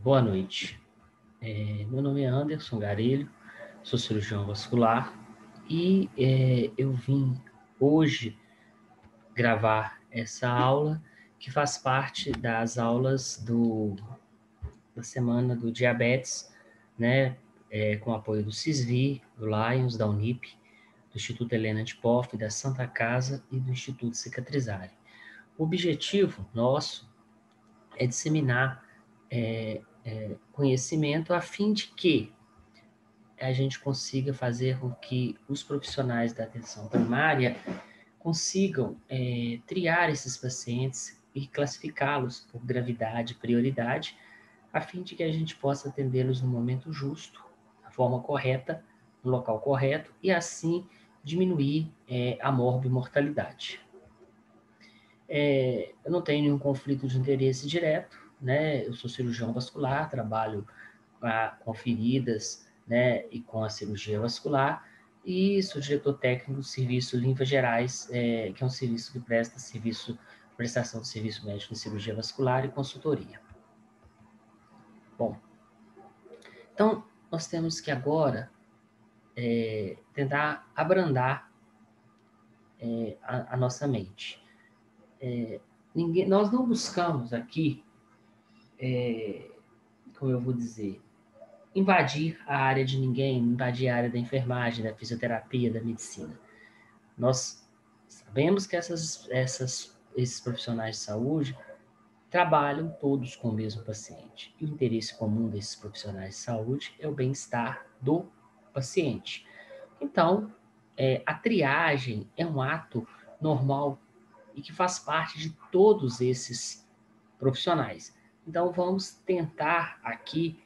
Boa noite. Meu nome é Anderson Garelho, sou cirurgião vascular e eu vim hoje gravar essa aula que faz parte das aulas da Semana do Diabetes, né, com apoio do CISV, do Lions, da Unip, do Instituto Helena de Poff, da Santa Casa e do Instituto Cicatrizare. O objetivo nosso é disseminar conhecimento a fim de que a gente consiga fazer com que os profissionais da atenção primária consigam triar esses pacientes e classificá-los por gravidade e prioridade, a fim de que a gente possa atendê-los no momento justo, da forma correta, no local correto, e assim diminuir a morbimortalidade. Eu não tenho nenhum conflito de interesse direto, né? Eu sou cirurgião vascular, trabalho com feridas, né, e com a cirurgia vascular, e sou diretor técnico do serviço Linfas Gerais, que é um serviço que prestação de serviço médico em cirurgia vascular e consultoria. Bom, então nós temos que agora tentar abrandar a nossa mente. Nós não buscamos aqui, como eu vou dizer, invadir a área de ninguém, invadir a área da enfermagem, da fisioterapia, da medicina. Nós sabemos que esses profissionais de saúde trabalham todos com o mesmo paciente. E o interesse comum desses profissionais de saúde é o bem-estar do paciente. Então, a triagem é um ato normal e que faz parte de todos esses profissionais. Então, vamos tentar aqui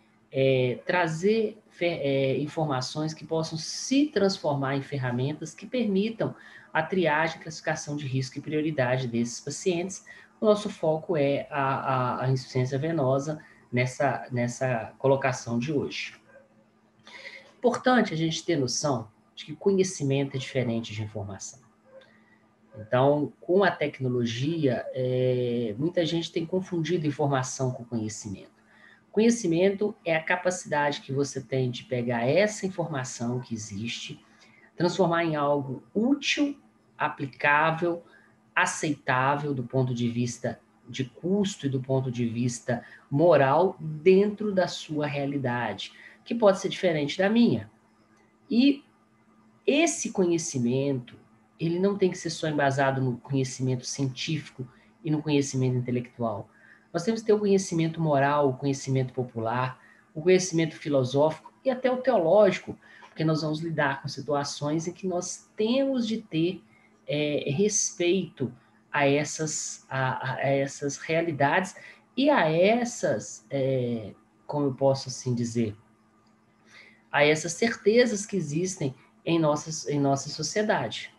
trazer informações que possam se transformar em ferramentas que permitam a triagem, classificação de risco e prioridade desses pacientes. O nosso foco é a insuficiência venosa nessa colocação de hoje. Importante a gente ter noção de que conhecimento é diferente de informação. Então, com a tecnologia, muita gente tem confundido informação com conhecimento. Conhecimento é a capacidade que você tem de pegar essa informação que existe, transformar em algo útil, aplicável, aceitável do ponto de vista de custo e do ponto de vista moral dentro da sua realidade, que pode ser diferente da minha. E esse conhecimento, ele não tem que ser só embasado no conhecimento científico e no conhecimento intelectual. Nós temos que ter o conhecimento moral, o conhecimento popular, o conhecimento filosófico e até o teológico, porque nós vamos lidar com situações em que nós temos de ter respeito a essas realidades e a essas, como eu posso assim dizer, a essas certezas que existem em nossa sociedade.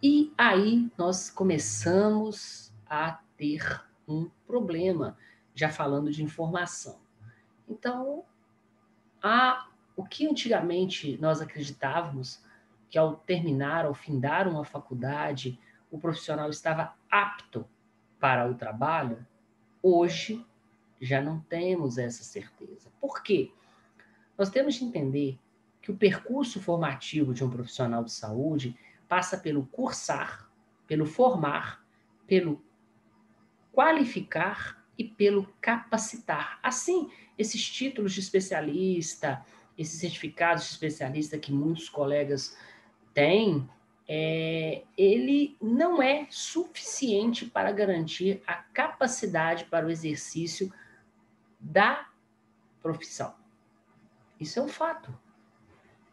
E aí nós começamos a ter um problema, já falando de informação. Então, o que antigamente nós acreditávamos que ao terminar, ao findar uma faculdade, o profissional estava apto para o trabalho, hoje já não temos essa certeza. Por quê? Nós temos de entender que o percurso formativo de um profissional de saúde passa pelo cursar, pelo formar, pelo qualificar e pelo capacitar. Assim, esses títulos de especialista, esses certificados de especialista que muitos colegas têm, ele não é suficiente para garantir a capacidade para o exercício da profissão. Isso é um fato.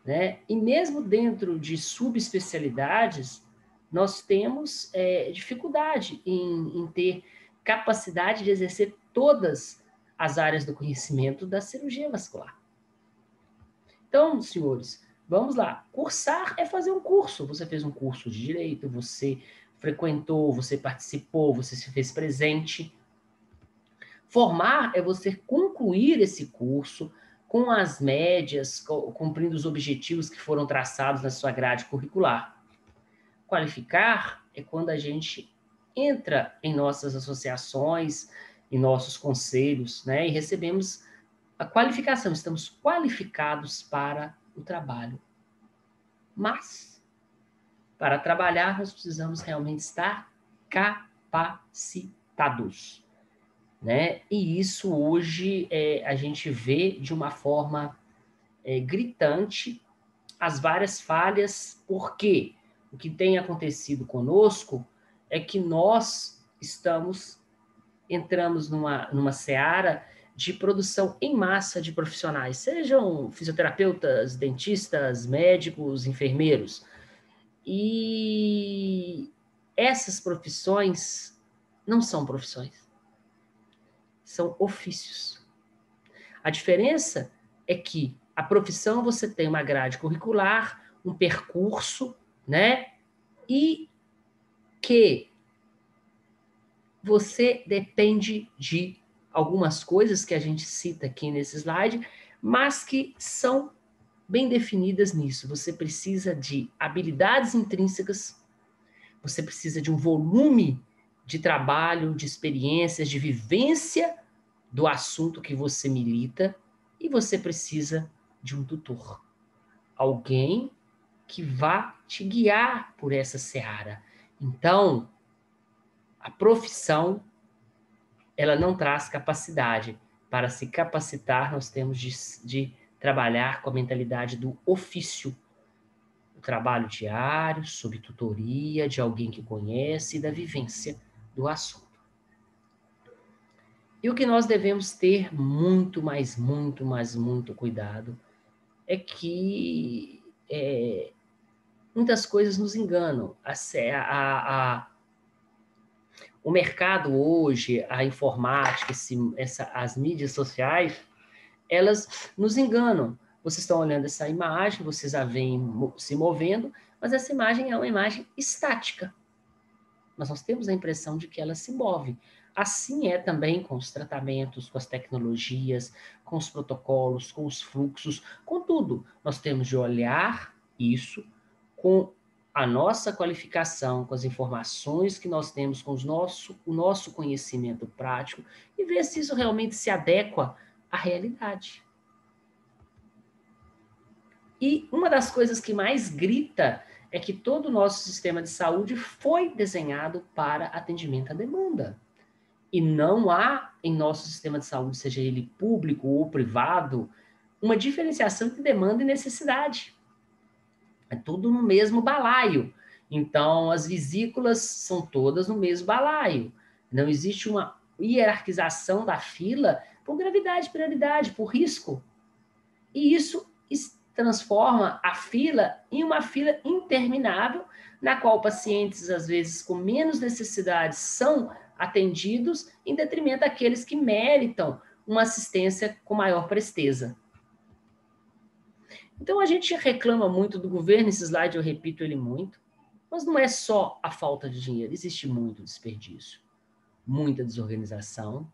Né? E mesmo dentro de subespecialidades, nós temos dificuldade em ter capacidade de exercer todas as áreas do conhecimento da cirurgia vascular. Então, senhores, vamos lá. Cursar é fazer um curso. Você fez um curso de direito, você frequentou, você participou, você se fez presente. Formar é você concluir esse curso com as médias, cumprindo os objetivos que foram traçados na sua grade curricular. Qualificar é quando a gente entra em nossas associações em nossos conselhos, né? E recebemos a qualificação, estamos qualificados para o trabalho. Mas, para trabalhar, nós precisamos realmente estar capacitados, né? E isso hoje a gente vê de uma forma gritante as várias falhas, porque o que tem acontecido conosco é que nós entramos numa seara de produção em massa de profissionais, sejam fisioterapeutas, dentistas, médicos, enfermeiros. E essas profissões não são profissões, são ofícios. A diferença é que a profissão você tem uma grade curricular, um percurso, né? E que você depende de algumas coisas que a gente cita aqui nesse slide, mas que são bem definidas nisso. Você precisa de habilidades intrínsecas, você precisa de um volume de trabalho, de experiências, de vivência do assunto que você milita, e você precisa de um tutor. Alguém que vá te guiar por essa seara. Então, a profissão, ela não traz capacidade. Para se capacitar, nós temos de trabalhar com a mentalidade do ofício. O trabalho diário, sob tutoria de alguém que conhece e da vivência do assunto. E o que nós devemos ter muito, mas muito, mas muito cuidado é que muitas coisas nos enganam. O mercado hoje, a informática, as mídias sociais, elas nos enganam. Vocês estão olhando essa imagem, vocês a veem se movendo, mas essa imagem é uma imagem estática. Mas nós temos a impressão de que ela se move. Assim é também com os tratamentos, com as tecnologias, com os protocolos, com os fluxos, com tudo. Nós temos de olhar isso com a nossa qualificação, com as informações que nós temos, com o nosso conhecimento prático, e ver se isso realmente se adequa à realidade. E uma das coisas que mais grita é que todo o nosso sistema de saúde foi desenhado para atendimento à demanda. E não há em nosso sistema de saúde, seja ele público ou privado, uma diferenciação entre demanda e necessidade. É tudo no mesmo balaio. Então, as vesículas são todas no mesmo balaio. Não existe uma hierarquização da fila por gravidade, prioridade, por risco. E isso transforma a fila em uma fila interminável, na qual pacientes, às vezes, com menos necessidades, são atendidos, em detrimento daqueles que meritam uma assistência com maior presteza. Então, a gente reclama muito do governo, esse slide eu repito ele muito, mas não é só a falta de dinheiro, existe muito desperdício, muita desorganização,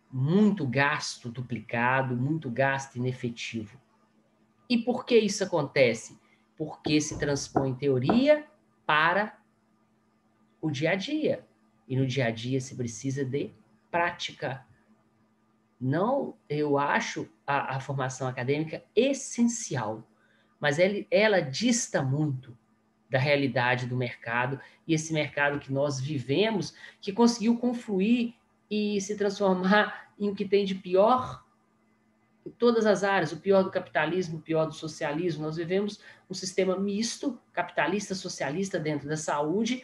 muito gasto duplicado, muito gasto inefetivo. E por que isso acontece? Porque se transpõe teoria para o dia a dia. E no dia a dia se precisa de prática. Não, eu acho a formação acadêmica essencial, mas ela dista muito da realidade do mercado, e esse mercado que nós vivemos, que conseguiu confluir e se transformar em o que tem de pior em todas as áreas, o pior do capitalismo, o pior do socialismo. Nós vivemos um sistema misto, capitalista, socialista, dentro da saúde,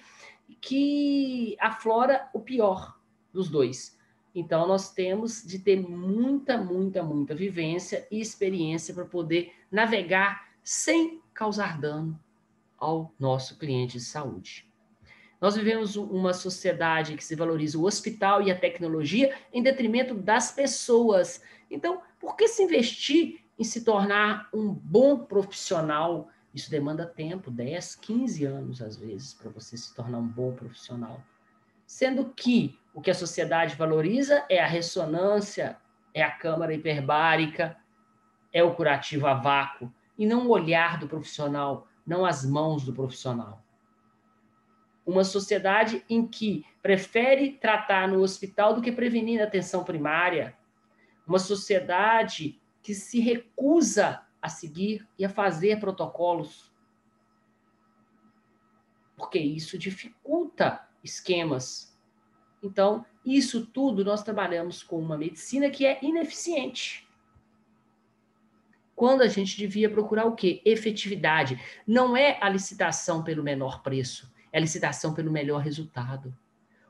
que aflora o pior dos dois. Então, nós temos de ter muita, muita, muita vivência e experiência para poder navegar sem causar dano ao nosso cliente de saúde. Nós vivemos uma sociedade que se valoriza o hospital e a tecnologia em detrimento das pessoas. Então, por que se investir em se tornar um bom profissional? Isso demanda tempo, 10, 15 anos, às vezes, para você se tornar um bom profissional. Sendo que o que a sociedade valoriza é a ressonância, é a câmara hiperbárica, é o curativo a vácuo, e não o olhar do profissional, não as mãos do profissional. uma sociedade em que prefere tratar no hospital do que prevenir na atenção primária, uma sociedade que se recusa a seguir e a fazer protocolos, porque isso dificulta esquemas. Então, isso tudo nós trabalhamos com uma medicina que é ineficiente. Quando a gente devia procurar o quê? Efetividade. Não é a licitação pelo menor preço, é a licitação pelo melhor resultado.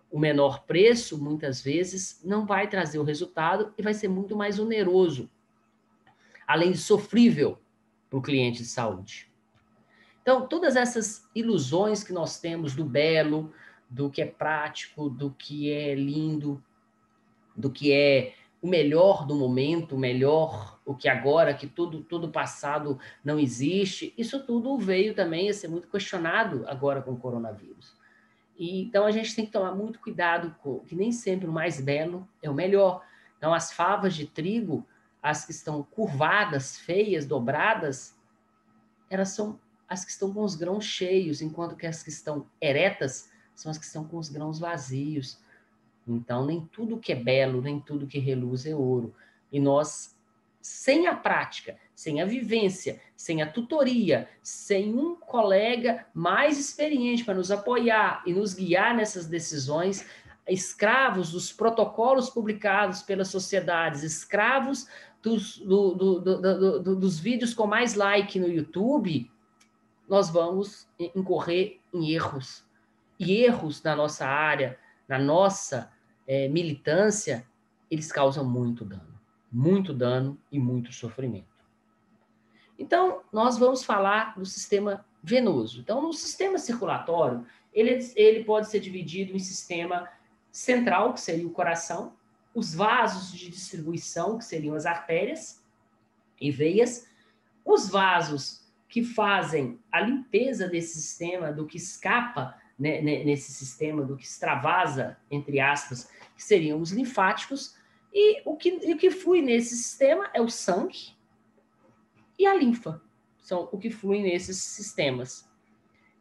O menor preço, muitas vezes, não vai trazer o resultado e vai ser muito mais oneroso, além de sofrível para o cliente de saúde. Então, todas essas ilusões que nós temos do belo, do que é prático, do que é lindo, do que é o melhor do momento, o melhor, o que agora, que tudo passado não existe, isso tudo veio também a ser muito questionado agora com o coronavírus. E, então a gente tem que tomar muito cuidado, que nem sempre o mais belo é o melhor. Então as favas de trigo, as que estão curvadas, feias, dobradas, elas são as que estão com os grãos cheios, enquanto que as que estão eretas são as que estão com os grãos vazios. Então, nem tudo que é belo, nem tudo que reluz é ouro. E nós, sem a prática, sem a vivência, sem a tutoria, sem um colega mais experiente para nos apoiar e nos guiar nessas decisões, escravos dos protocolos publicados pelas sociedades, escravos dos vídeos com mais like no YouTube, nós vamos incorrer em erros. E erros na nossa área, na nossa militância, eles causam muito dano e muito sofrimento. Então, nós vamos falar do sistema venoso. Então, no sistema circulatório, ele pode ser dividido em sistema central, que seria o coração, os vasos de distribuição, que seriam as artérias e veias, os vasos que fazem a limpeza desse sistema, do que escapa, né, nesse sistema, do que extravasa, entre aspas, que seriam os linfáticos, e o que flui nesse sistema é o sangue e a linfa, são o que flui nesses sistemas.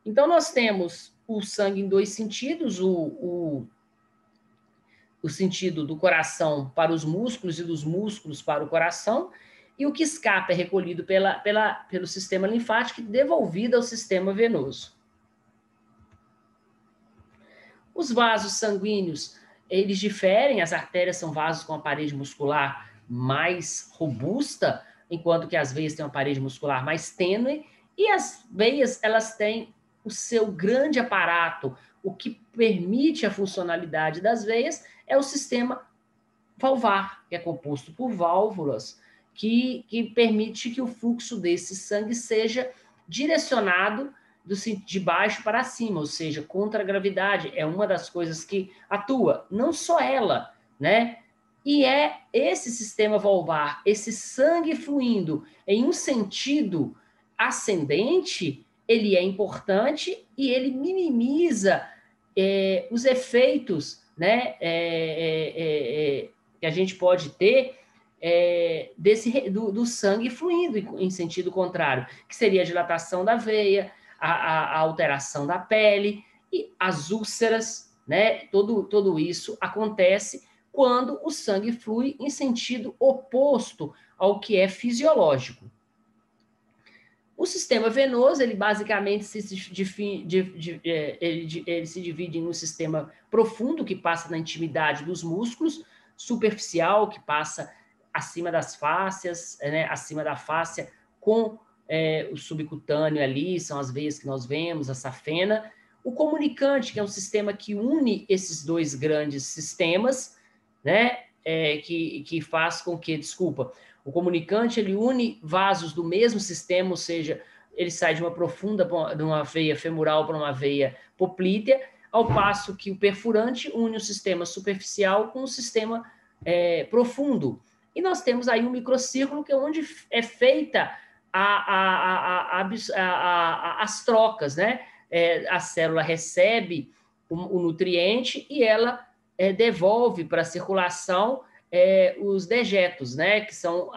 Então, nós temos o sangue em dois sentidos, o sentido do coração para os músculos e dos músculos para o coração, e o que escapa é recolhido pelo sistema linfático e devolvido ao sistema venoso. Os vasos sanguíneos, eles diferem, as artérias são vasos com a parede muscular mais robusta, enquanto que as veias têm uma parede muscular mais tênue, e as veias, elas têm o seu grande aparato. O que permite a funcionalidade das veias é o sistema valvar, que é composto por válvulas, que permite que o fluxo desse sangue seja direcionado de baixo para cima, ou seja, contra a gravidade. É uma das coisas que atua, não só ela, né? E é esse sistema valvar, esse sangue fluindo em um sentido ascendente, ele é importante e ele minimiza os efeitos, né, que a gente pode ter do sangue fluindo em sentido contrário, que seria a dilatação da veia, a alteração da pele e as úlceras, né? Tudo isso acontece quando o sangue flui em sentido oposto ao que é fisiológico. O sistema venoso, ele basicamente ele se divide em um sistema profundo, que passa na intimidade dos músculos, superficial, que passa acima das fáscias, né, acima da fáscia, com o subcutâneo ali, são as veias que nós vemos, a safena. O comunicante, que é um sistema que une esses dois grandes sistemas, né, que faz com que, o comunicante, ele une vasos do mesmo sistema, ou seja, ele sai de uma profunda, de uma veia femoral para uma veia poplítea, ao passo que o perfurante une o sistema superficial com o sistema profundo. E nós temos aí um microcírculo, que é onde é feita as trocas, né? A célula recebe o nutriente e ela devolve para a circulação os dejetos, né? Que são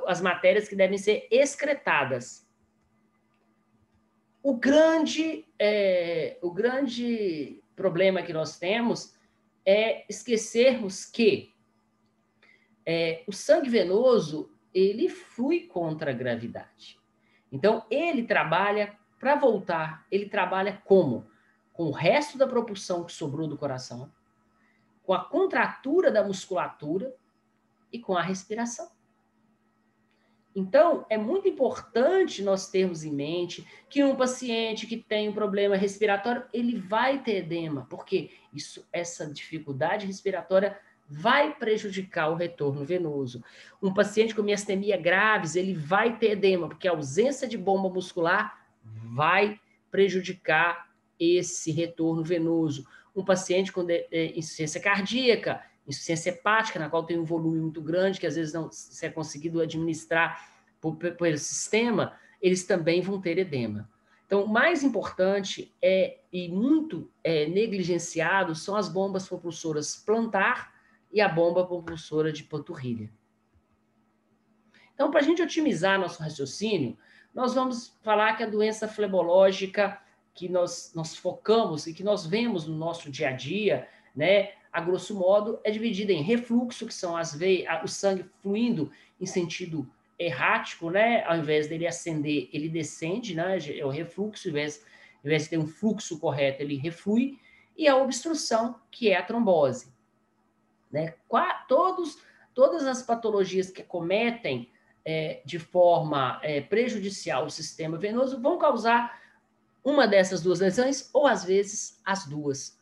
as matérias que devem ser excretadas. o grande problema que nós temos é esquecermos que o sangue venoso, ele flui contra a gravidade. Então, ele trabalha para voltar, ele trabalha como? Com o resto da propulsão que sobrou do coração, com a contratura da musculatura e com a respiração. Então, é muito importante nós termos em mente que um paciente que tem um problema respiratório, ele vai ter edema, porque essa dificuldade respiratória vai prejudicar o retorno venoso. Um paciente com miastenia graves, ele vai ter edema, porque a ausência de bomba muscular vai prejudicar esse retorno venoso. Um paciente com insuficiência cardíaca, insuficiência hepática, na qual tem um volume muito grande, que às vezes não se é conseguido administrar pelo sistema, eles também vão ter edema. Então, o mais importante e muito negligenciado são as bombas propulsoras plantar e a bomba propulsora de panturrilha. Então, para a gente otimizar nosso raciocínio, nós vamos falar que a doença flebológica que nós focamos e que nós vemos no nosso dia a dia, né, a grosso modo, é dividida em refluxo, que são as veias, o sangue fluindo em sentido errático, né? Ao invés dele ascender, ele descende, né? É o refluxo, ao invés de ter um fluxo correto, ele reflui, e a obstrução, que é a trombose. Né? Todas as patologias que acometem de forma prejudicial o sistema venoso vão causar uma dessas duas lesões, ou às vezes as duas.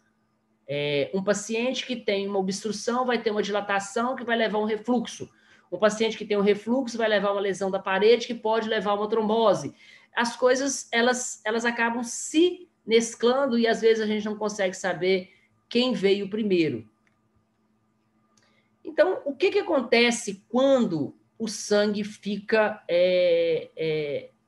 Um paciente que tem uma obstrução vai ter uma dilatação que vai levar a um refluxo. Um paciente que tem um refluxo vai levar uma lesão da parede que pode levar a uma trombose. As coisas, elas acabam se mesclando e às vezes a gente não consegue saber quem veio primeiro. Então, o que acontece quando o sangue fica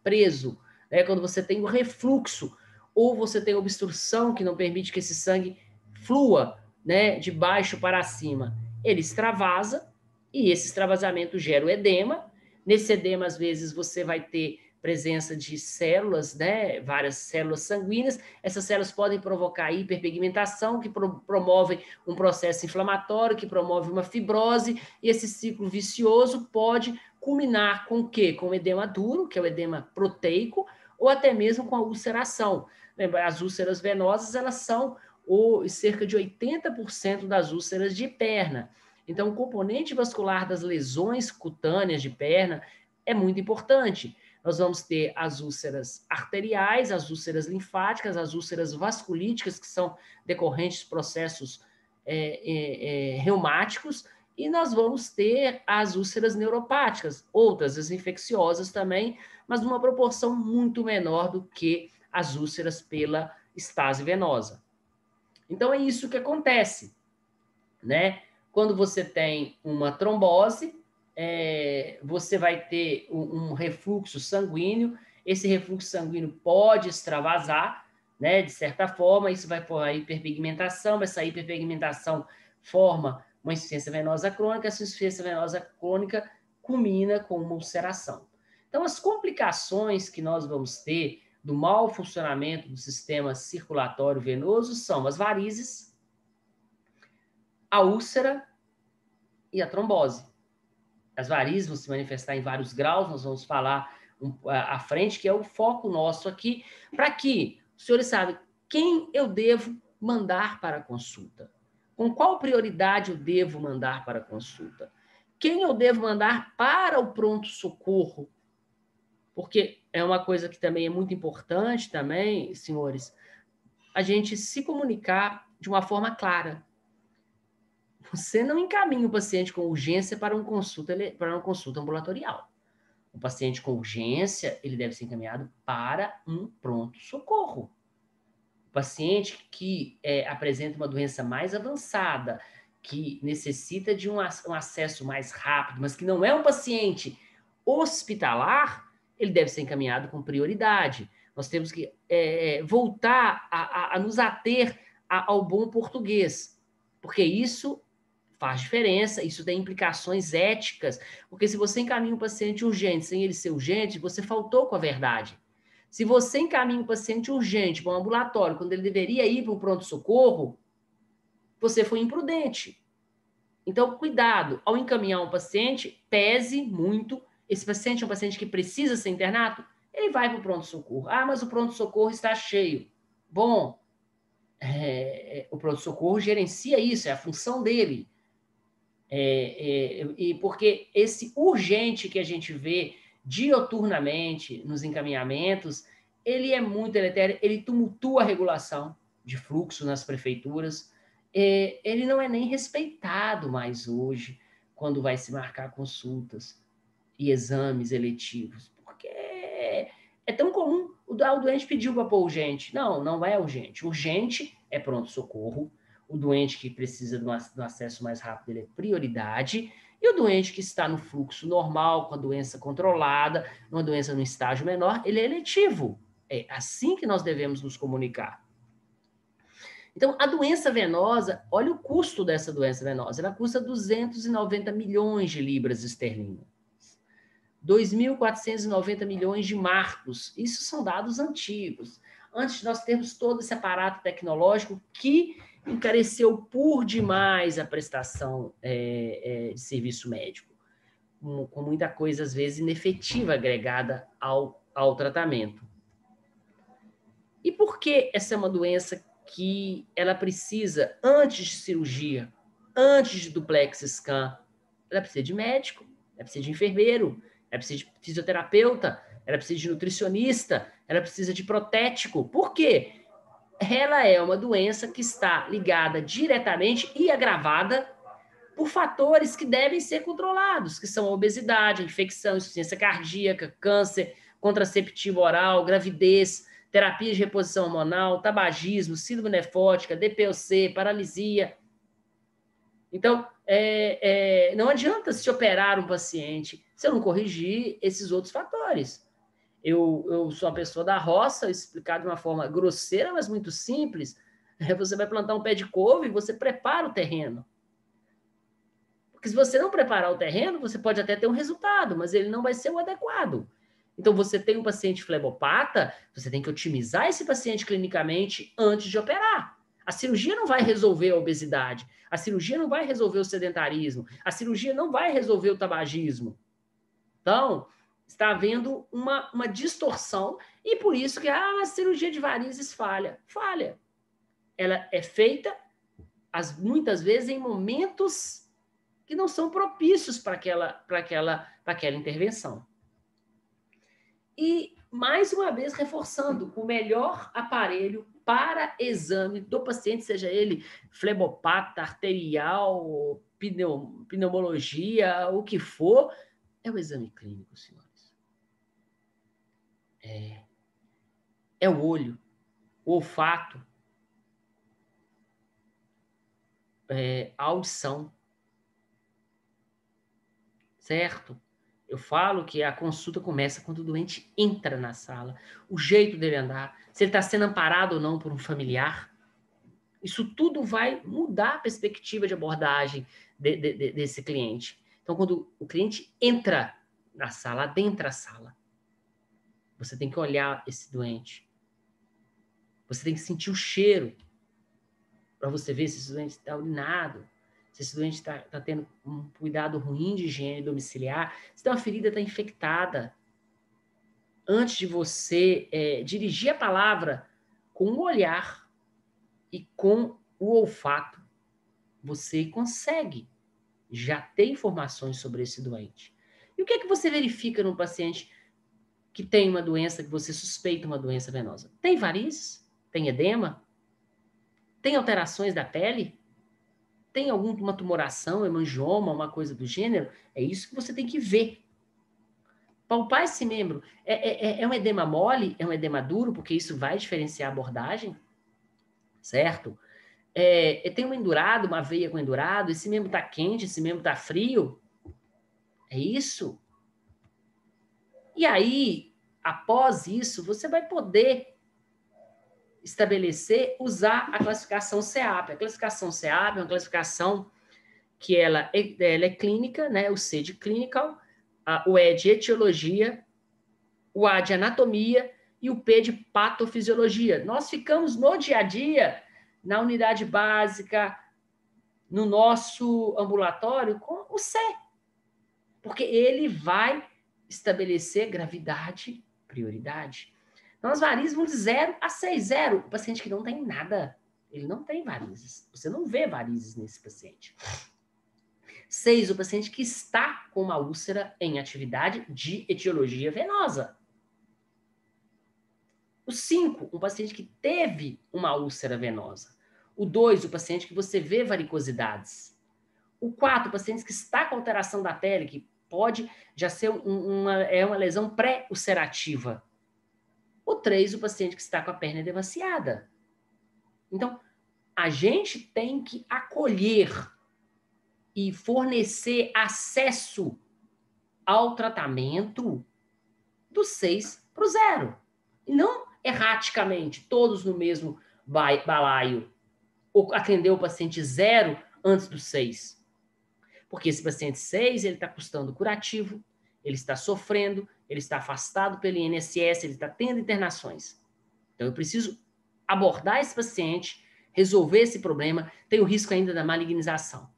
preso? Quando você tem o refluxo ou você tem obstrução que não permite que esse sangue flua, né, de baixo para cima. Ele extravasa e esse extravasamento gera o edema. Nesse edema, às vezes, você vai ter presença de células, né, várias células sanguíneas. Essas células podem provocar hiperpigmentação, que promovem um processo inflamatório, que promove uma fibrose, e esse ciclo vicioso pode culminar com o quê? Com o edema duro, que é o edema proteico, ou até mesmo com a ulceração. As úlceras venosas, elas são cerca de 80% das úlceras de perna. Então, o componente vascular das lesões cutâneas de perna é muito importante. Nós vamos ter as úlceras arteriais, as úlceras linfáticas, as úlceras vasculíticas, que são decorrentes de processos reumáticos, e nós vamos ter as úlceras neuropáticas, outras, as infecciosas também, mas numa proporção muito menor do que as úlceras pela estase venosa. Então, é isso que acontece, né? Quando você tem uma trombose, você vai ter um refluxo sanguíneo. Esse refluxo sanguíneo pode extravasar, né? De certa forma, isso vai formar a hiperpigmentação. Essa hiperpigmentação forma uma insuficiência venosa crônica. Essa insuficiência venosa crônica culmina com uma ulceração. Então, as complicações que nós vamos ter do mau funcionamento do sistema circulatório venoso são as varizes, a úlcera e a trombose. As varizes vão se manifestar em vários graus, nós vamos falar à frente, que é o foco nosso aqui, para que os senhores saibam quem eu devo mandar para a consulta. Com qual prioridade eu devo mandar para a consulta? Quem eu devo mandar para o pronto-socorro? Porque é uma coisa que também é muito importante também, senhores, a gente se comunicar de uma forma clara. Você não encaminha o paciente com urgência para uma consulta ambulatorial. O paciente com urgência, ele deve ser encaminhado para um pronto-socorro. O paciente que apresenta uma doença mais avançada, que necessita de um acesso mais rápido, mas que não é um paciente hospitalar, ele deve ser encaminhado com prioridade. Nós temos que voltar a nos ater ao bom português, porque isso faz diferença, isso tem implicações éticas, porque se você encaminha um paciente urgente sem ele ser urgente, você faltou com a verdade. Se você encaminha um paciente urgente para um ambulatório, quando ele deveria ir para o pronto-socorro, você foi imprudente. Então, cuidado, ao encaminhar um paciente, pese muito. Esse paciente é um paciente que precisa ser internado, ele vai para o pronto-socorro. Ah, mas o pronto-socorro está cheio. Bom, o pronto-socorro gerencia isso, é a função dele. E porque esse urgente que a gente vê dioturnamente nos encaminhamentos, ele é muito deletério, ele tumultua a regulação de fluxo nas prefeituras, ele não é nem respeitado mais hoje quando vai se marcar consultas e exames eletivos, porque é tão comum o doente pediu para pôr urgente. Não, não é urgente. Urgente é pronto-socorro. O doente que precisa do acesso mais rápido, ele é prioridade. E o doente que está no fluxo normal, com a doença controlada, uma doença no estágio menor, ele é eletivo. É assim que nós devemos nos comunicar. Então, a doença venosa, olha o custo dessa doença venosa. Ela custa 290 milhões de libras esterlinas. 2.490 milhões de marcos. Isso são dados antigos. Antes de nós termos todo esse aparato tecnológico que encareceu por demais a prestação de serviço médico, com muita coisa, às vezes, inefetiva agregada ao tratamento. E por que essa é uma doença que ela precisa, antes de cirurgia, antes de duplex scan, ela precisa de médico, ela precisa de enfermeiro, ela precisa de fisioterapeuta, ela precisa de nutricionista, ela precisa de protético. Por quê? Ela é uma doença que está ligada diretamente e agravada por fatores que devem ser controlados, que são a obesidade, a infecção, insuficiência cardíaca, câncer, contraceptivo oral, gravidez, terapia de reposição hormonal, tabagismo, síndrome nefrótica, DPOC, paralisia. Então, não adianta se operar um paciente se eu não corrigir esses outros fatores. Eu sou uma pessoa da roça, explicar de uma forma grosseira, mas muito simples. Você vai plantar um pé de couve, você prepara o terreno. Porque se você não preparar o terreno, você pode até ter um resultado, mas ele não vai ser o adequado. Então, você tem um paciente flebopata, você tem que otimizar esse paciente clinicamente antes de operar. A cirurgia não vai resolver a obesidade, a cirurgia não vai resolver o sedentarismo, a cirurgia não vai resolver o tabagismo. Então, está havendo uma distorção e por isso que a cirurgia de varizes falha. Falha. Ela é feita, muitas vezes, em momentos que não são propícios para aquela intervenção. E, mais uma vez, reforçando, o melhor aparelho para exame do paciente, seja ele flebopata, arterial, pneumologia, o que for, é o exame clínico, senhores. É o olho, o olfato, a audição. Certo? Eu falo que a consulta começa quando o doente entra na sala, o jeito dele andar, se ele está sendo amparado ou não por um familiar. Isso tudo vai mudar a perspectiva de abordagem desse cliente. Então, quando o cliente entra na sala, adentra a sala, você tem que olhar esse doente. Você tem que sentir o cheiro para você ver se esse doente está urinado, se esse doente está tendo um cuidado ruim de higiene domiciliar, se uma ferida está infectada. Antes de você dirigir a palavra com o olhar e com o olfato, você consegue já ter informações sobre esse doente. E o que é que você verifica no paciente que tem uma doença, que você suspeita uma doença venosa? Tem varizes? Tem edema? Tem alterações da pele? Tem alguma tumoração, hemangioma, uma coisa do gênero? É isso que você tem que ver. Palpar esse membro. É um edema mole? É um edema duro? Porque isso vai diferenciar a abordagem, certo? Tem um endurado, uma veia com endurado? Esse membro está quente? Esse membro está frio? É isso? E aí, após isso, você vai poder estabelecer, usar a classificação CEAP. A classificação CEAP é uma classificação que ela é clínica, né? O C de clinical, o E de etiologia, o A de anatomia e o P de patofisiologia. Nós ficamos no dia a dia, na unidade básica, no nosso ambulatório, com o C. Porque ele vai estabelecer gravidade, prioridade. Então, as varizes vão de 0 a 6. 0, o paciente que não tem nada. Ele não tem varizes. Você não vê varizes nesse paciente. 6, o paciente que está com uma úlcera em atividade de etiologia venosa. O 5, um paciente que teve uma úlcera venosa. O 2, o paciente que você vê varicosidades. O 4, o paciente que está com alteração da pele, que pode já ser uma lesão pré-ulcerativa. O 3, o paciente que está com a perna edemaciada. Então, a gente tem que acolher e fornecer acesso ao tratamento do 6 para o 0. E não erraticamente, todos no mesmo balaio, ou atender o paciente 0 antes do 6. Porque esse paciente 6, ele está custando curativo, ele está sofrendo, ele está afastado pelo INSS, ele está tendo internações. Então, eu preciso abordar esse paciente, resolver esse problema, tem o risco ainda da malignização.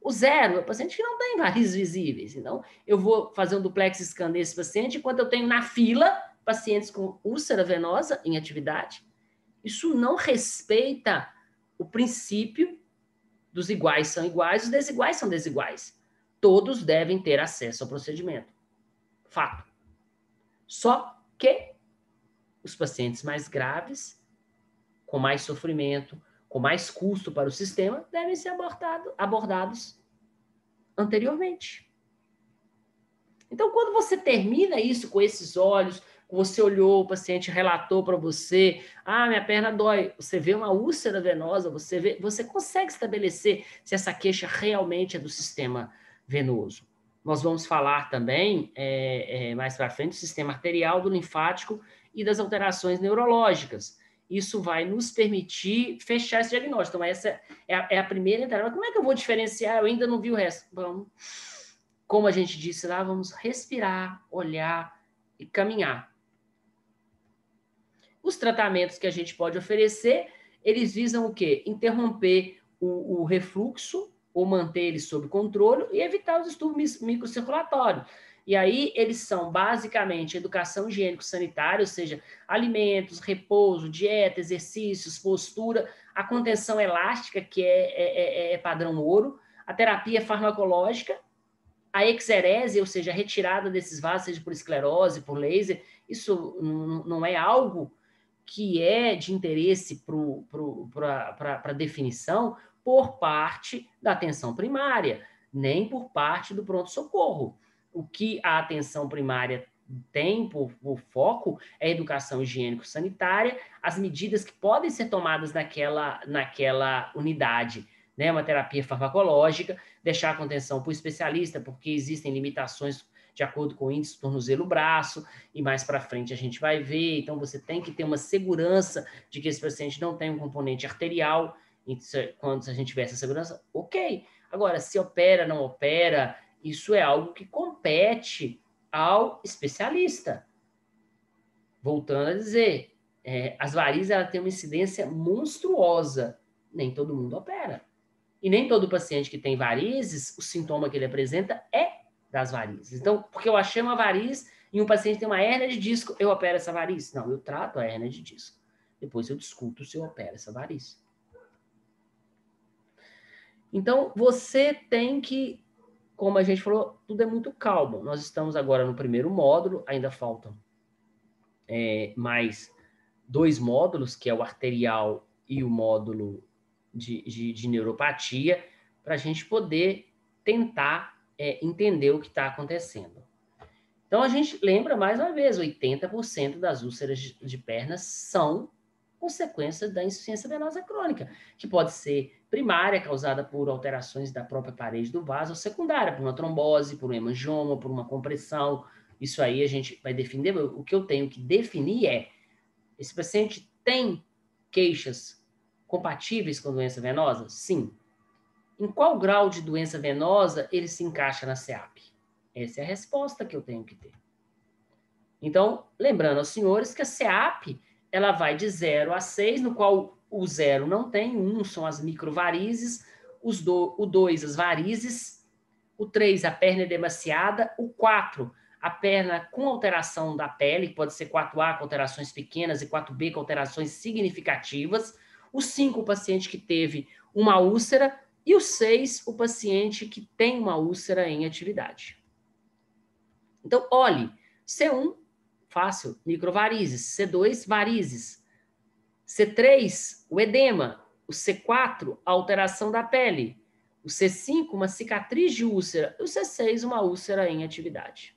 O 0 é o paciente que não tem varizes visíveis. Então, eu vou fazer um duplex scan desse paciente, enquanto eu tenho na fila pacientes com úlcera venosa em atividade. Isso não respeita o princípio dos iguais são iguais, os desiguais são desiguais. Todos devem ter acesso ao procedimento. Fato. Só que os pacientes mais graves, com mais sofrimento, com mais custo para o sistema, devem ser abordados anteriormente. Então, quando você termina isso com esses olhos, você olhou, o paciente relatou para você, minha perna dói, você vê uma úlcera venosa, você consegue estabelecer se essa queixa realmente é do sistema venoso. Nós vamos falar também, mais para frente, do sistema arterial, do linfático e das alterações neurológicas. Isso vai nos permitir fechar esse diagnóstico. Então, essa é a primeira entrada. Mas como é que eu vou diferenciar? Eu ainda não vi o resto. Vamos, como a gente disse lá, vamos respirar, olhar e caminhar. Os tratamentos que a gente pode oferecer, eles visam o quê? Interromper o refluxo, ou manter ele sob controle, e evitar os distúrbios microcirculatórios. E aí, eles são basicamente educação higiênico-sanitária, ou seja, alimentos, repouso, dieta, exercícios, postura, a contenção elástica, que é padrão ouro, a terapia farmacológica, a exerese, ou seja, a retirada desses vasos, seja por esclerose, por laser, isso não é algo que é de interesse para definição por parte da atenção primária, nem por parte do pronto-socorro. O que a atenção primária tem por foco é a educação higiênico-sanitária, as medidas que podem ser tomadas naquela unidade, né? Uma terapia farmacológica, deixar a contenção para o especialista, porque existem limitações de acordo com o índice tornozelo-braço, e mais para frente a gente vai ver. Então, você tem que ter uma segurança de que esse paciente não tem um componente arterial. Quando a gente tiver essa segurança, ok. Agora, se opera, não opera, isso é algo que compete ao especialista. Voltando a dizer, as varizes ela tem uma incidência monstruosa. Nem todo mundo opera. E nem todo paciente que tem varizes, o sintoma que ele apresenta é das varizes. Então, porque eu achei uma variz e um paciente tem uma hérnia de disco, eu opero essa variz? Não, eu trato a hérnia de disco. Depois eu discuto se eu opero essa variz. Então, você tem que, como a gente falou, tudo é muito calmo. Nós estamos agora no primeiro módulo, ainda faltam mais 2 módulos, que é o arterial e o módulo de neuropatia, para a gente poder tentar entender o que está acontecendo. Então, a gente lembra, mais uma vez, 80% das úlceras de pernas são consequência da insuficiência venosa crônica, que pode ser primária, causada por alterações da própria parede do vaso, ou secundária, por uma trombose, por um hemangioma, por uma compressão. Isso aí a gente vai definir. O que eu tenho que definir é: esse paciente tem queixas compatíveis com doença venosa? Sim. Em qual grau de doença venosa ele se encaixa na CEAP? Essa é a resposta que eu tenho que ter. Então, lembrando aos senhores que a CEAP, ela vai de 0 a 6, no qual o 0 não tem, 1 são as microvarizes, o 2 as varizes, o 3 a perna edemaciada, o 4 a perna com alteração da pele, que pode ser 4A com alterações pequenas e 4B com alterações significativas, o 5 o paciente que teve uma úlcera e o 6 o paciente que tem uma úlcera em atividade. Então, olhe, C1, fácil, microvarizes, C2, varizes, C3, o edema, o C4, a alteração da pele, o C5, uma cicatriz de úlcera, e o C6, uma úlcera em atividade.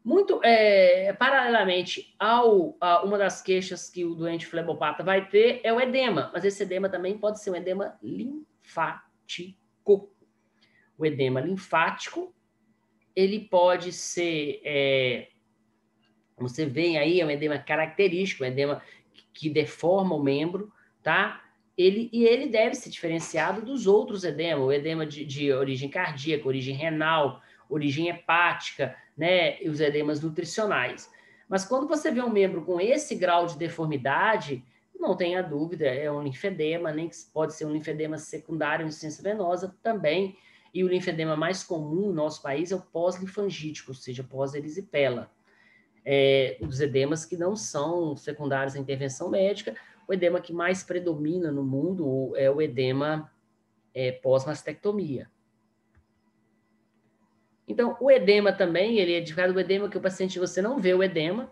Muito paralelamente a uma das queixas que o doente flebopata vai ter é o edema, mas esse edema também pode ser um edema linfático. O edema linfático, ele pode ser, você vê aí, é um edema característico, um edema que deforma o membro, tá? Ele deve ser diferenciado dos outros edemas, o edema de origem cardíaca, origem renal, origem hepática, né? E os edemas nutricionais. Mas quando você vê um membro com esse grau de deformidade, não tenha dúvida, é um linfedema, nem que pode ser um linfedema secundário, insuficiência venosa também, e o linfedema mais comum no nosso país é o pós-linfangítico, ou seja, pós-erisipela. Os edemas que não são secundários à intervenção médica, o edema que mais predomina no mundo é o edema pós-mastectomia. Então, o edema também, ele é indicado o edema que o paciente, você não vê o edema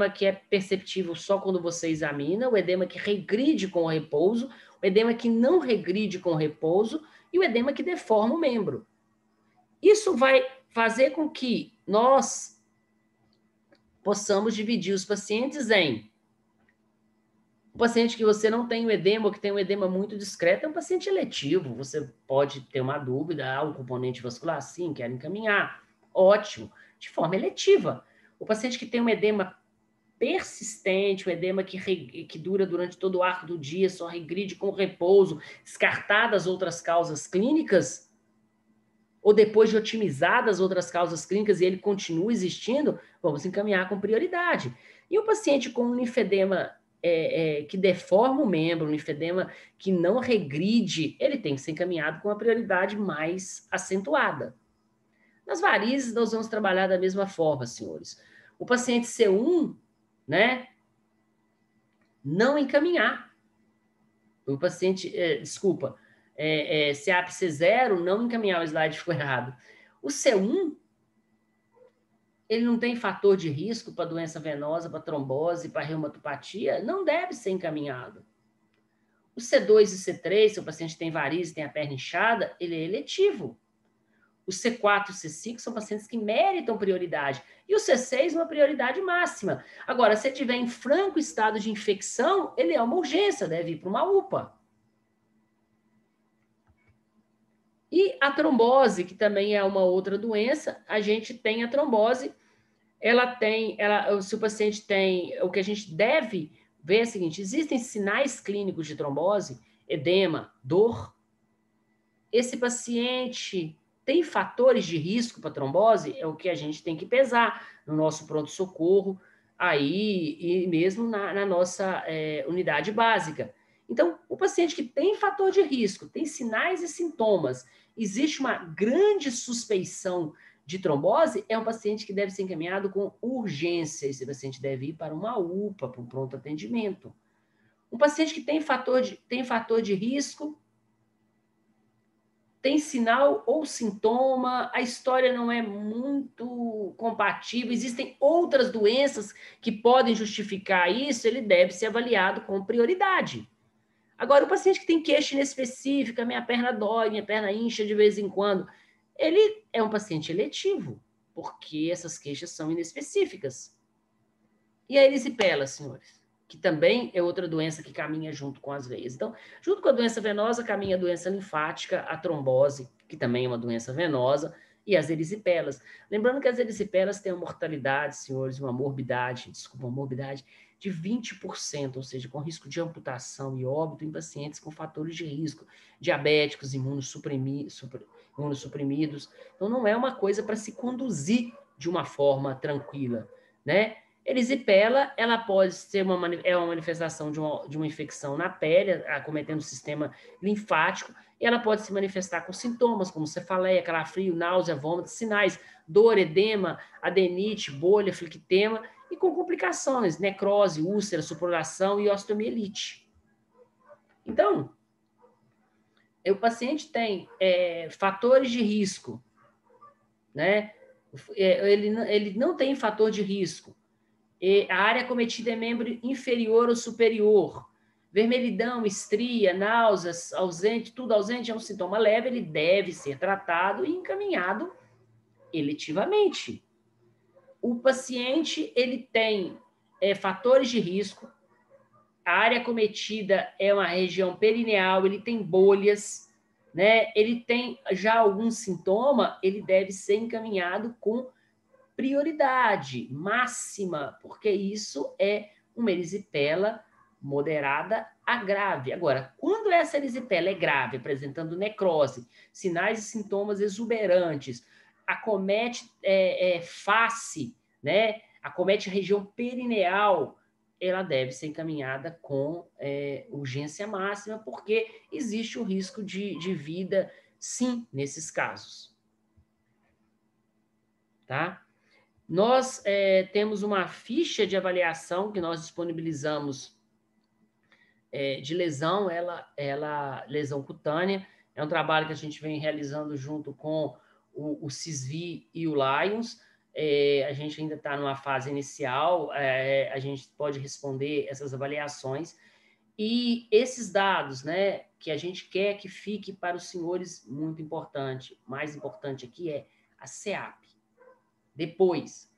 que é perceptível só quando você examina, o edema que regride com o repouso, o edema que não regride com o repouso e o edema que deforma o membro. Isso vai fazer com que nós possamos dividir os pacientes em um paciente que você não tem o edema, ou que tem um edema muito discreto, é um paciente eletivo. Você pode ter uma dúvida, o componente vascular, sim, quero encaminhar. Ótimo, de forma eletiva. O paciente que tem um edema persistente, um edema que dura durante todo o arco do dia, só regride com repouso, descartadas outras causas clínicas, ou depois de otimizadas outras causas clínicas e ele continua existindo, vamos encaminhar com prioridade. E o paciente com um linfedema que deforma o membro, um linfedema que não regride, ele tem que ser encaminhado com uma prioridade mais acentuada. Nas varizes, nós vamos trabalhar da mesma forma, senhores. O paciente C1, né, não encaminhar. O paciente, desculpa, CAP C0, não encaminhar, o slide ficou errado. O C1, ele não tem fator de risco para doença venosa, para trombose, para reumatopatia, não deve ser encaminhado. O C2 e C3, se o paciente tem varizes, tem a perna inchada, ele é eletivo. O C4 e o C5 são pacientes que meritam prioridade. E o C6, uma prioridade máxima. Agora, se tiver em franco estado de infecção, ele é uma urgência, deve ir para uma UPA. E a trombose, que também é uma outra doença, a gente tem a trombose, se o paciente tem, o que a gente deve ver é o seguinte, existem sinais clínicos de trombose, edema, dor. Esse paciente tem fatores de risco para trombose? É o que a gente tem que pesar no nosso pronto-socorro, aí, e mesmo na nossa unidade básica. Então, o paciente que tem fator de risco, tem sinais e sintomas, existe uma grande suspeição de trombose, é um paciente que deve ser encaminhado com urgência. Esse paciente deve ir para uma UPA, para um pronto atendimento. Um paciente que tem fator de risco, tem sinal ou sintoma, a história não é muito compatível, existem outras doenças que podem justificar isso, ele deve ser avaliado com prioridade. Agora, o paciente que tem queixa inespecífica, minha perna dói, minha perna incha de vez em quando, ele é um paciente eletivo, porque essas queixas são inespecíficas. E a erisipela, senhores, que também é outra doença que caminha junto com as veias. Então, junto com a doença venosa, caminha a doença linfática, a trombose, que também é uma doença venosa, e as erisipelas. Lembrando que as erisipelas têm uma mortalidade, senhores, uma morbidade de 20%, ou seja, com risco de amputação e óbito em pacientes com fatores de risco, diabéticos, imunossuprimidos. Então, não é uma coisa para se conduzir de uma forma tranquila, né? Erisipela, ela pode ser uma manifestação de uma infecção na pele, acometendo o sistema linfático, e ela pode se manifestar com sintomas como cefaleia, calafrio, náusea, vômito, sinais, dor, edema, adenite, bolha, flictema, e com complicações, necrose, úlcera, supuração e osteomielite. Então, o paciente tem fatores de risco, né? Ele não tem fator de risco. A área acometida é membro inferior ou superior. Vermelhidão, estria, náuseas, ausente, tudo ausente é um sintoma leve, ele deve ser tratado e encaminhado eletivamente. O paciente, ele tem fatores de risco, a área acometida é uma região perineal, ele tem bolhas, né? Ele tem já algum sintoma, ele deve ser encaminhado com prioridade máxima, porque isso é uma erisipela moderada a grave. Agora, quando essa erisipela é grave, apresentando necrose, sinais e sintomas exuberantes, acomete face, né? Acomete a região perineal, ela deve ser encaminhada com urgência máxima, porque existe o risco de vida, sim, nesses casos. Tá? Nós temos uma ficha de avaliação que nós disponibilizamos de lesão, lesão cutânea. É um trabalho que a gente vem realizando junto com o CISV e o Lions. A gente ainda está numa fase inicial, a gente pode responder essas avaliações. E esses dados, né, que a gente quer que fique para os senhores, muito importante, mais importante aqui é a CEAP. Depois,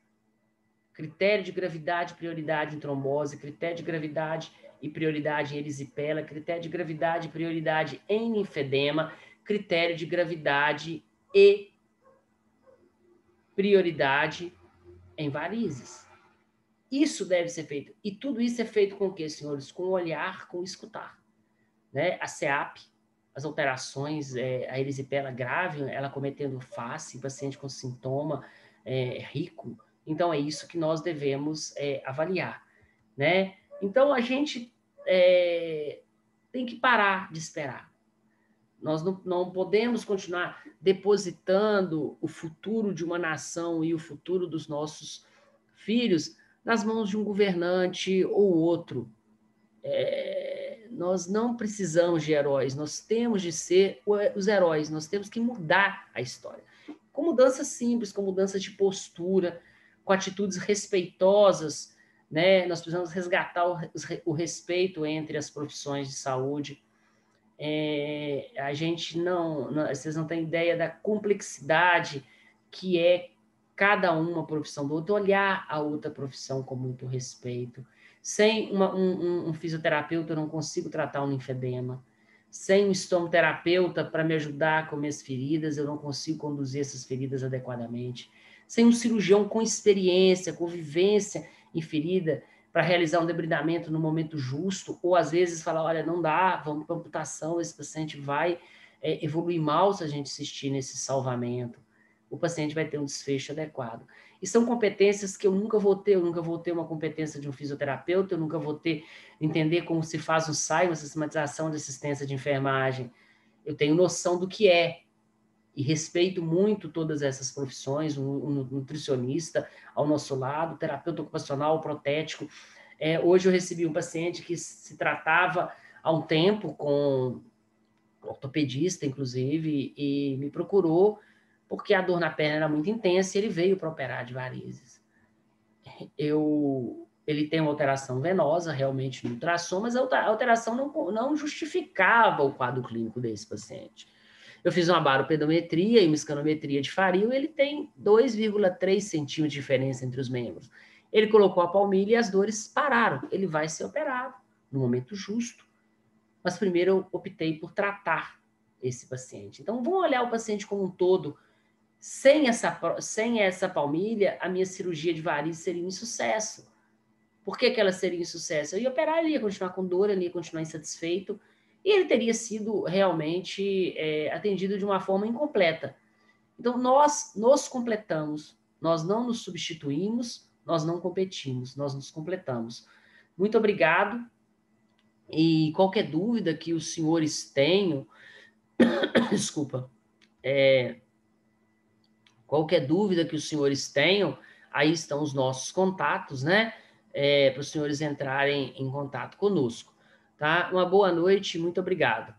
critério de gravidade e prioridade em trombose, critério de gravidade e prioridade em erisipela, critério de gravidade e prioridade em linfedema, critério de gravidade e prioridade em varizes. Isso deve ser feito. E tudo isso é feito com o quê, senhores? Com olhar, com escutar. Né? A CEAP, as alterações, a erisipela grave, ela cometendo face, paciente com sintoma rico. Então, é isso que nós devemos avaliar. Né? Então, a gente tem que parar de esperar. Nós não podemos continuar depositando o futuro de uma nação e o futuro dos nossos filhos nas mãos de um governante ou outro. Nós não precisamos de heróis, nós temos de ser os heróis, nós temos que mudar a história. Com mudanças simples, com mudanças de postura, com atitudes respeitosas, né? Nós precisamos resgatar o respeito entre as profissões de saúde. A gente vocês não têm ideia da complexidade que é cada uma profissão do outro, olhar a outra profissão com muito respeito. Sem um fisioterapeuta, eu não consigo tratar um linfedema. Sem um estomoterapeuta para me ajudar com minhas feridas, eu não consigo conduzir essas feridas adequadamente. Sem um cirurgião com experiência, com vivência em ferida, para realizar um debridamento no momento justo, ou às vezes falar, olha, não dá, vamos para amputação, esse paciente vai evoluir mal se a gente insistir nesse salvamento. O paciente vai ter um desfecho adequado. E são competências que eu nunca vou ter uma competência de um fisioterapeuta, eu nunca vou entender como se faz o SAI, uma sistematização de assistência de enfermagem. Eu tenho noção do que é, e respeito muito todas essas profissões, um nutricionista ao nosso lado, terapeuta ocupacional, protético. Hoje eu recebi um paciente que se tratava há um tempo com ortopedista, inclusive, e me procurou porque a dor na perna era muito intensa e ele veio para operar de varizes. Ele tem uma alteração venosa, realmente, no ultrassom, mas a alteração não justificava o quadro clínico desse paciente. Eu fiz uma baropedometria e uma escanometria de Faril, e ele tem 2,3 centímetros de diferença entre os membros. Ele colocou a palmilha e as dores pararam. Ele vai ser operado no momento justo. Mas primeiro eu optei por tratar esse paciente. Então, vamos olhar o paciente como um todo. Sem essa palmilha, a minha cirurgia de varizes seria um insucesso. Por que ela seria um insucesso? Eu ia operar, ele ia continuar com dor, ele ia continuar insatisfeito, e ele teria sido realmente atendido de uma forma incompleta. Então, nós nos completamos nós não nos substituímos, nós não competimos, nós nos completamos. Muito obrigado. E qualquer dúvida que os senhores tenham, desculpa, qualquer dúvida que os senhores tenham, aí estão os nossos contatos, né? Para os senhores entrarem em contato conosco, tá? Uma boa noite, muito obrigado.